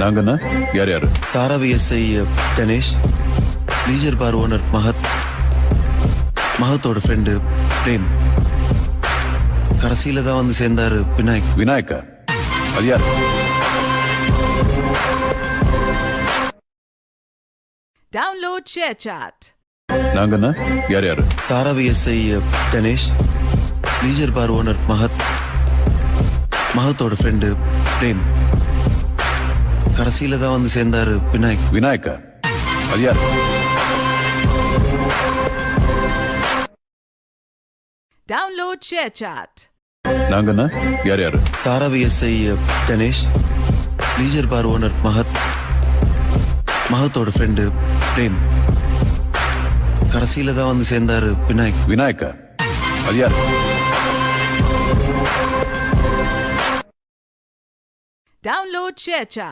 நாங்கண்ணா யார் யாரு? Dharavi SI Ganesh, leisure பார் owner மகத், மகத்தோட friend frame. கடைசியில தான் வந்து சேர்ந்தாரு விநாயக். விநாயக்கா? அது யார்? Download ShareChat. நாங்கண்ணா யார் யாரு? தாராவி எஸ்ஐ கணேஷ், லீஜர் பார் ஓனர் மகத், மகத்தோட ஃப்ரெண்டு பிரேம். கடைசியில தான் வந்து சேர்ந்தாரு விநாயக். விநாயக்கா? அது யார்? Download ShareChat. நாங்கண்ணா யார் யாரு? தாராவி எஸ்ஐ கணேஷ், லீஜர் பார் ஓனர் மகத், மகத்தோட ஃப்ரெண்டு பிரேம். கடைசியில தான் வந்து சேர்ந்தாரு விநாயக். விநாயக்கா? அது யார்? Download ShareChat.